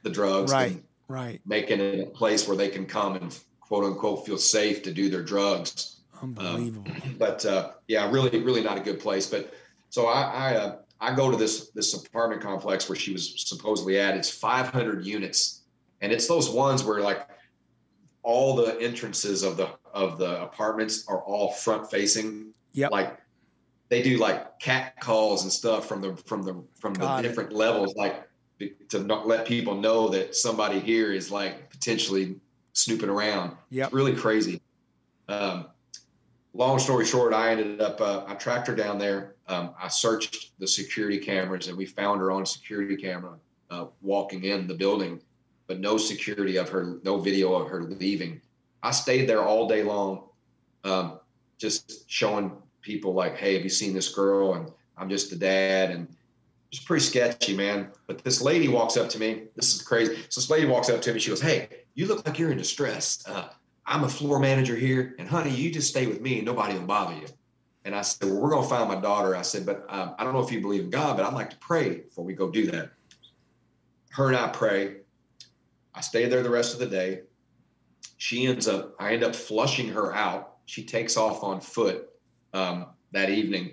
the drugs. Right. Making it a place where they can come and quote unquote feel safe to do their drugs. Unbelievable. Really, really not a good place. But so I go to this apartment complex where she was supposedly at. It's 500 units, and it's those ones where like all the entrances of the apartments are all front facing. Yeah. Like they do like cat calls and stuff from the different levels, like to not let people know that somebody here is like potentially snooping around. Yeah. It's really crazy. Long story short, I ended up, I tracked her down there. I searched the security cameras, and we found her on a security camera walking in the building, but no security of her, no video of her leaving. I stayed there all day long, just showing people like, hey, have you seen this girl? And I'm just the dad. And it's pretty sketchy, man. But this lady walks up to me. This is crazy. So this lady walks up to me. She goes, hey, you look like you're in distress. I'm a floor manager here. And honey, you just stay with me and nobody will bother you. And I said, well, we're going to find my daughter. I said, but I don't know if you believe in God, but I'd like to pray before we go do that. Her and I pray. I stayed there the rest of the day. I end up flushing her out. She takes off on foot that evening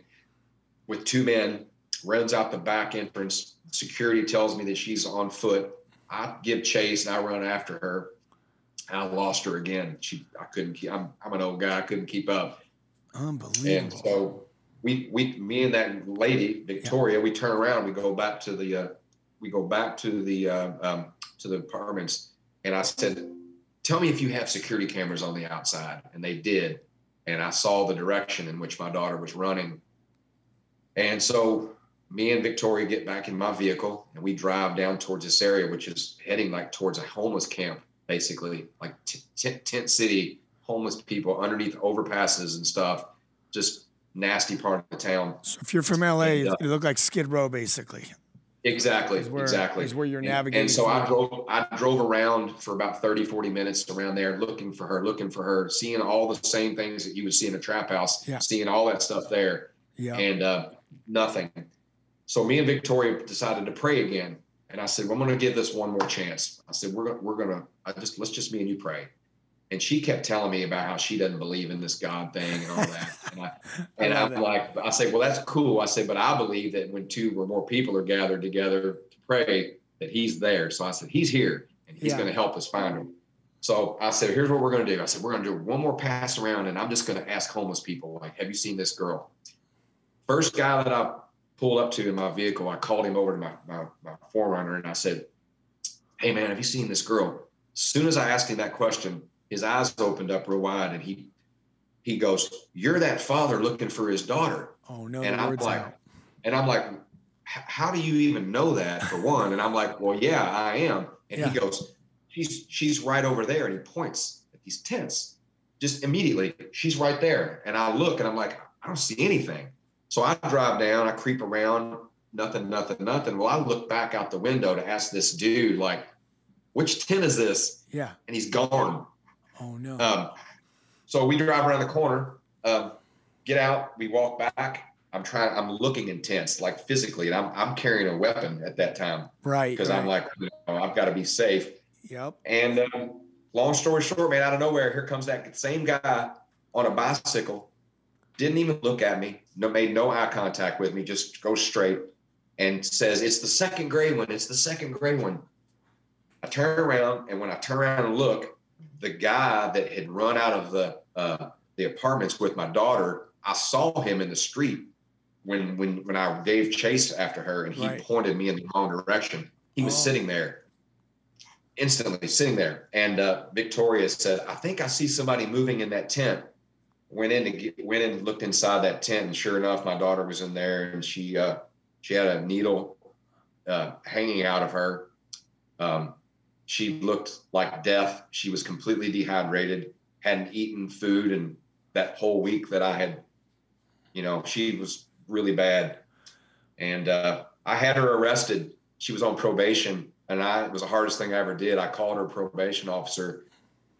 with two men, runs out the back entrance. Security tells me that she's on foot. I give chase and I run after her. I lost her again. I couldn't keep, I'm an old guy. I couldn't keep up. Unbelievable. And so me and that lady, Victoria, we turn around, we go back to the apartments. And I said, tell me if you have security cameras on the outside. And they did. And I saw the direction in which my daughter was running. And so me and Victoria get back in my vehicle and we drive down towards this area, which is heading like towards a homeless camp, basically like tent city, homeless people underneath overpasses and stuff, just nasty part of the town. So if you're from LA, it looked like Skid Row, basically. Exactly. Is where you're navigating. And so I drove around for about 30, 40 minutes around there, looking for her, seeing all the same things that you would see in a trap house, seeing all that stuff there, and nothing. So me and Victoria decided to pray again. And I said, well, I'm going to give this one more chance. I said, let's just me and you pray. And she kept telling me about how she doesn't believe in this God thing and all that. And I'm like, I say, well, that's cool. I said, but I believe that when two or more people are gathered together to pray, that he's there. So I said, he's here and he's going to help us find him. So I said, here's what we're going to do. I said, we're going to do one more pass around and I'm just going to ask homeless people, like, have you seen this girl? First guy that I pulled up to in my vehicle, I called him over to my forerunner and I said, hey man, have you seen this girl? As soon as I asked him that question, his eyes opened up real wide and he goes, you're that father looking for his daughter. Oh no. And I'm like, how do you even know that, for one? And I'm like, well, yeah, I am. And he goes, she's right over there. And he points at these tents. Just immediately, she's right there. And I look and I'm like, I don't see anything. So I drive down, I creep around, nothing. Well, I look back out the window to ask this dude, like, which tent is this? Yeah. And he's gone. Oh no. So we drive around the corner, get out, we walk back. I'm looking intense, like physically, and I'm carrying a weapon at that time. Right. Because I'm like, I've got to be safe. Yep. And long story short, man, out of nowhere, here comes that same guy on a bicycle, didn't even look at me, made no eye contact with me, just goes straight and says, it's the second gray one. It's the second gray one. I turn around, and when I turn around and look, the guy that had run out of the apartments with my daughter, I saw him in the street when I gave chase after her, and he pointed me in the wrong direction. He was sitting there, instantly sitting there. And Victoria said, I think I see somebody moving in that tent. Went in, looked inside that tent, and sure enough, my daughter was in there, and she had a needle hanging out of her. She looked like death. She was completely dehydrated, hadn't eaten food, and that whole week that I had, she was really bad. And I had her arrested. She was on probation, and it was the hardest thing I ever did. I called her probation officer,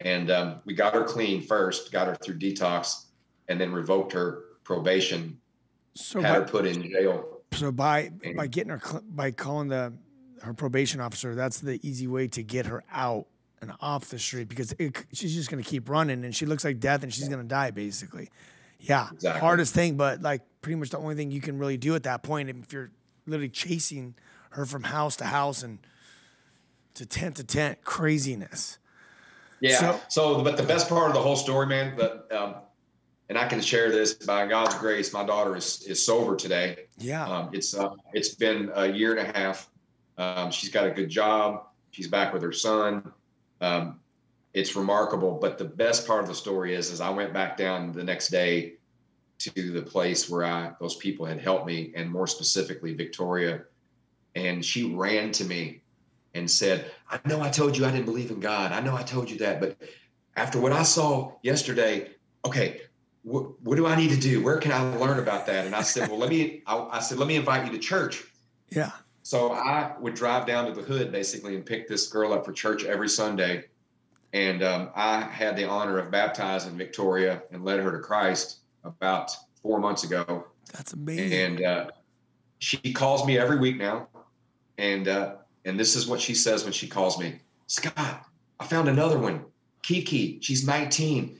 and we got her clean first, got her through detox, and then revoked her probation, had her put in jail. So by getting her, by calling her probation officer, that's the easy way to get her out and off the street, because she's just going to keep running, and she looks like death, and she's going to die, basically. Yeah, exactly. Hardest thing, but like pretty much the only thing you can really do at that point, if you're literally chasing her from house to house and to tent, craziness. Yeah. But the best part of the whole story, man, and I can share this by God's grace, my daughter is sober today. Yeah. It's been a year and a half. She's got a good job. She's back with her son. It's remarkable. But the best part of the story is I went back down the next day to the place where those people had helped me, and more specifically Victoria, and she ran to me and said, I know I told you I didn't believe in God. I know I told you that, but after what I saw yesterday, okay, what do I need to do? Where can I learn about that? And I said, well, let me invite you to church. Yeah. So I would drive down to the hood basically and pick this girl up for church every Sunday. And I had the honor of baptizing Victoria and led her to Christ about 4 months ago. That's amazing. And she calls me every week now. And this is what she says when she calls me. Scott, I found another one. Kiki, she's 19.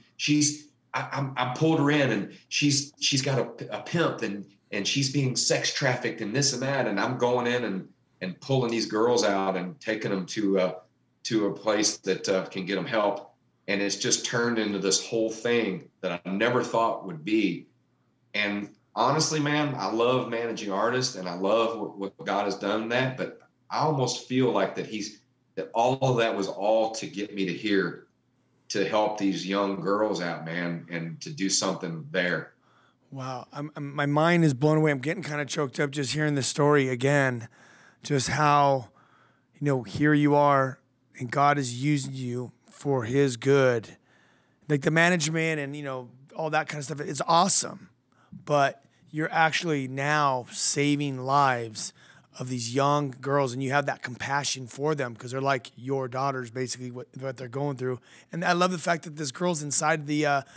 I pulled her in, and she's got a pimp, and she's being sex trafficked and this and that. And I'm going in and pulling these girls out and taking them to a place that can get them help. And it's just turned into this whole thing that I never thought would be. And honestly, man, I love managing artists, and I love what God has done in that. But I almost feel like that all of that was all to get me to here, to help these young girls out, man, and to do something there. Wow. My mind is blown away. I'm getting kind of choked up just hearing the story again, just how, here you are and God is using you for his good. Like the management and, all that kind of stuff, it's awesome. But you're actually now saving lives of these young girls, and you have that compassion for them because they're like your daughters, basically what they're going through. And I love the fact that this girl's inside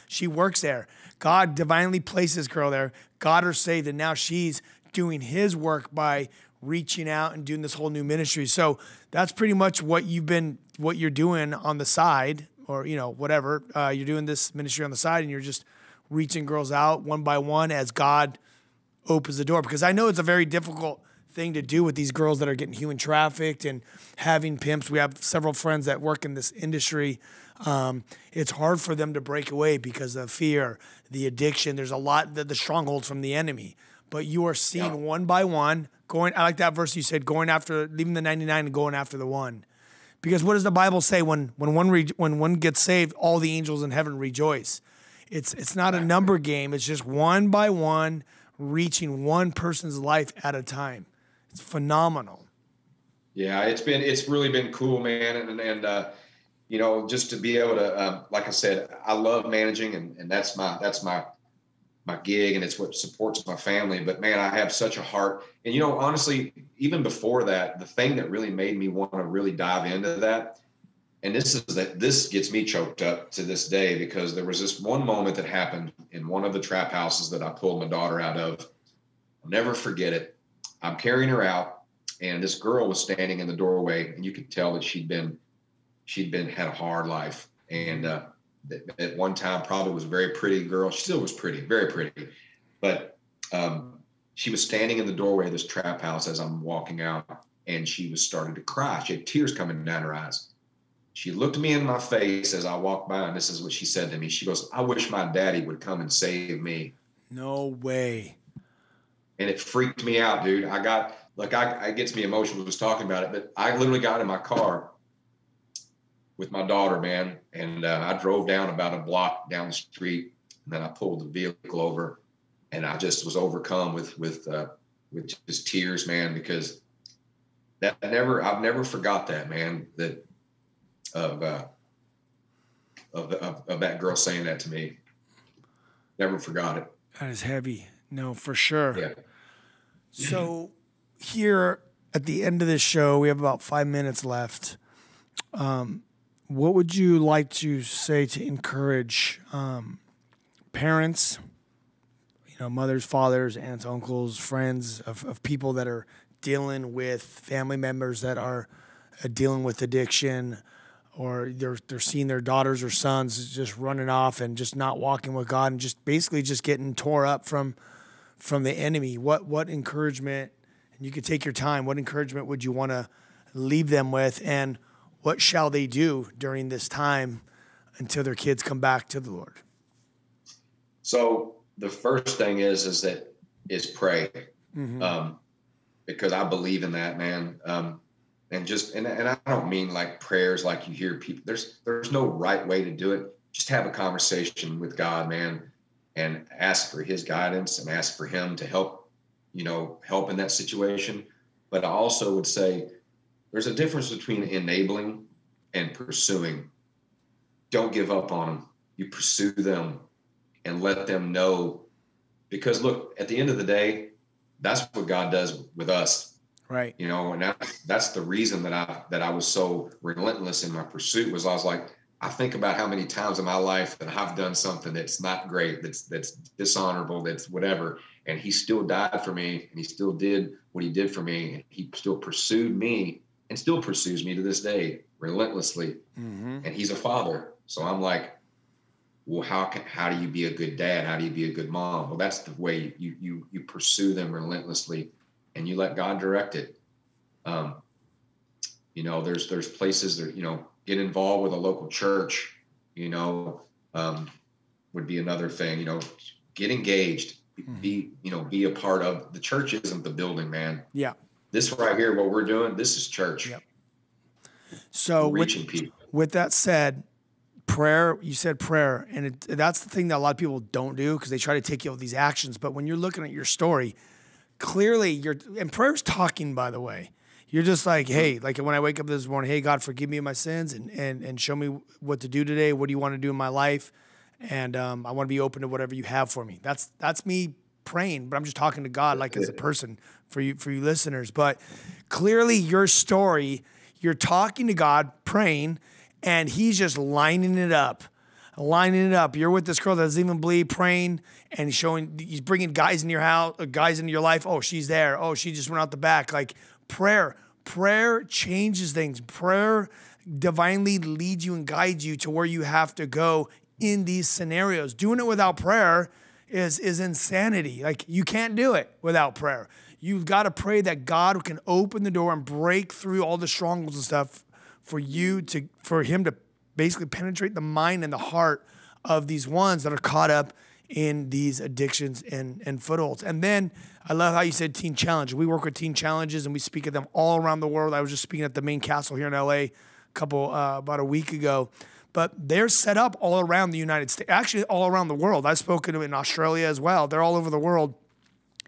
she works there. God divinely placed this girl there, got her saved, and now she's doing his work by reaching out and doing this whole new ministry. So that's pretty much what you're doing on the side, or, whatever. You're doing this ministry on the side, and you're just reaching girls out one by one as God opens the door. Because I know it's a very difficult thing to do with these girls that are getting human trafficked and having pimps. We have several friends that work in this industry. It's hard for them to break away because of fear, the addiction. There's a lot, the strongholds from the enemy. But you are seeing one by one, I like that verse you said, leaving the 99 and going after the one. Because what does the Bible say? When one gets saved, all the angels in heaven rejoice. It's not a number game. It's just one by one, reaching one person's life at a time. It's phenomenal. Yeah, it's really been cool, man. And just to be able to, like I said, I love managing, and that's my gig, and it's what supports my family. But man, I have such a heart. And honestly, even before that, the thing that really made me want to really dive into that, and this gets me choked up to this day, because there was this one moment that happened in one of the trap houses that I pulled my daughter out of. I'll never forget it. I'm carrying her out, and this girl was standing in the doorway, and you could tell that she'd had a hard life. And at one time probably was a very pretty girl. She still was pretty, very pretty. But she was standing in the doorway of this trap house as I'm walking out, and she was starting to cry. She had tears coming down her eyes. She looked me in my face as I walked by, and this is what she said to me. She goes, "I wish my daddy would come and save me." No way. And it freaked me out, dude. It gets me emotional just talking about it, but I literally got in my car with my daughter, man. And I drove down about a block down the street, and then I pulled the vehicle over, and I just was overcome with just tears, man, because I've never forgot that, man, that of that girl saying that to me. Never forgot it. That is heavy. No, for sure. Yeah. So here at the end of this show, we have about 5 minutes left. What would you like to say to encourage parents, mothers, fathers, aunts, uncles, friends of people that are dealing with family members that are dealing with addiction, or they're seeing their daughters or sons just running off and just not walking with God and just basically just getting tore up from the enemy? What encouragement, and you could take your time, what encouragement would you want to leave them with, and what shall they do during this time until their kids come back to the Lord? So the first thing is pray, because I believe in that, man. And I don't mean like prayers like you hear people. There's no right way to do it. Just have a conversation with God, man, and ask for his guidance and ask for him to help in that situation. But I also would say there's a difference between enabling and pursuing. Don't give up on them. You pursue them and let them know, because look, at the end of the day, that's what God does with us. Right. And that's the reason that I was so relentless in my pursuit. Was I was like, I think about how many times in my life that I've done something that's not great, that's dishonorable, that's whatever, and he still died for me, and he still did what he did for me, and he still pursued me and still pursues me to this day relentlessly. And he's a father. So I'm like, well, how do you be a good dad? How do you be a good mom? Well, that's the way you pursue them relentlessly, and you let God direct it. You know, there's places that, you know, get involved with a local church, you know, would be another thing. You know, get engaged, be a part of the church. Isn't the building, man. Yeah. This right here, what we're doing, this is church. Yep. So reaching people. With that said, prayer, you said prayer, and that's the thing that a lot of people don't do because they try to take you with these actions. But when you're looking at your story, clearly and prayer's talking, by the way. You're just like, hey, like when I wake up this morning, hey, God, forgive me of my sins and show me what to do today. What do you want to do in my life? And I want to be open to whatever you have for me. That's me praying, but I'm just talking to God like as a person for you listeners. But clearly your story, you're talking to God, praying, and he's just lining it up. You're with this girl that doesn't even believe, praying, and he's bringing guys in your house, guys into your life. Oh, she's there. Oh, she just went out the back. Like prayer changes things. Prayer divinely leads you and guides you to where you have to go in these scenarios. Doing it without prayer is insanity. Like you can't do it without prayer. You've got to pray that God can open the door and break through all the strongholds and stuff for him to basically penetrate the mind and the heart of these ones that are caught up in these addictions and footholds. And then I love how you said teen challenge. We work with teen challenges and we speak at them all around the world. I was just speaking at the main castle here in LA about a week ago. But they're set up all around the United States, actually all around the world. I've spoken to them in Australia as well. They're all over the world.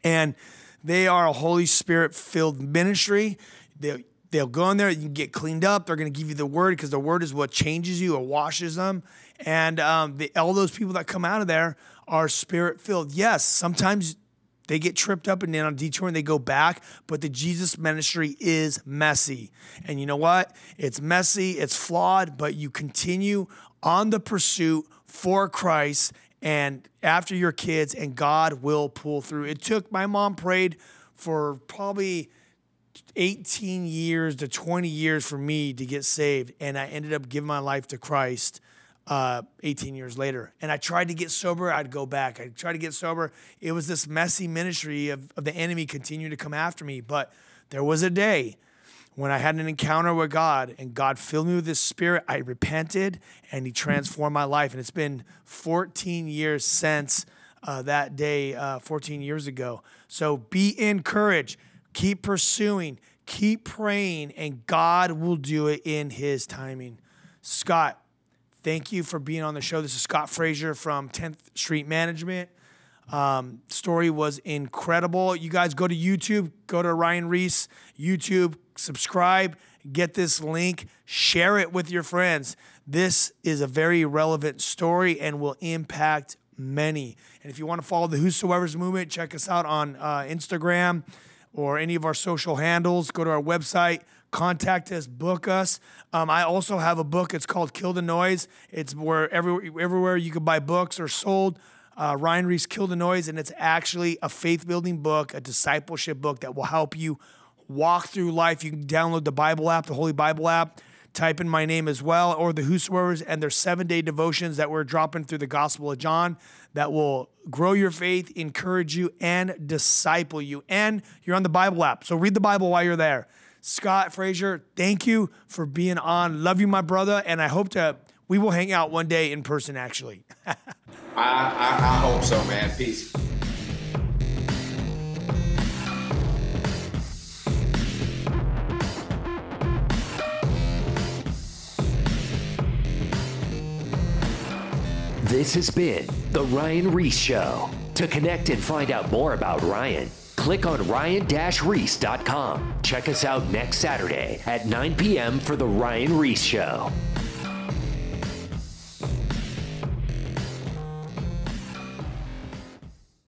And they are a Holy Spirit-filled ministry. They'll go in there, you can get cleaned up. They're going to give you the word because the word is what changes you or washes them. And all those people that come out of there are Spirit-filled. Yes, sometimes they get tripped up and then on a detour and they go back, but the Jesus ministry is messy. And you know what? It's messy, it's flawed, but you continue on the pursuit for Christ and after your kids, and God will pull through. It took, my mom prayed for probably 18 years to 20 years for me to get saved, and I ended up giving my life to Christ 18 years later. And I tried to get sober. I'd go back. I'd try to get sober. It was this messy ministry of the enemy continuing to come after me. But there was a day when I had an encounter with God, and God filled me with His Spirit. I repented, and He transformed my life. And it's been 14 years since that day, 14 years ago. So be encouraged. Keep pursuing. Keep praying, and God will do it in His timing. Scott, thank you for being on the show. This is Scott Frazier from 10th Street Management. Story was incredible. You guys go to YouTube, go to Ryan Ries YouTube, subscribe, get this link, share it with your friends. This is a very relevant story and will impact many. And if you want to follow the Whosoever's movement, check us out on Instagram or any of our social handles. Go to our website, contact us, book us. I also have a book. It's called Kill the Noise. It's where everywhere you can buy books or sold. Ryan Ries, Kill the Noise, and it's actually a faith-building book, a discipleship book that will help you walk through life. You can download the Bible app, the Holy Bible app, type in my name as well, or the Whosoever's, and there's 7-day devotions that we're dropping through the Gospel of John that will grow your faith, encourage you, and disciple you. And you're on the Bible app, so read the Bible while you're there. Scott Frazier, thank you for being on. Love you, my brother, and I hope we will hang out one day in person, actually. I hope so, man. Peace. This has been The Ryan Ries Show. To connect and find out more about Ryan, click on ryan-reese.com. Check us out next Saturday at 9 p.m. for The Ryan Ries Show.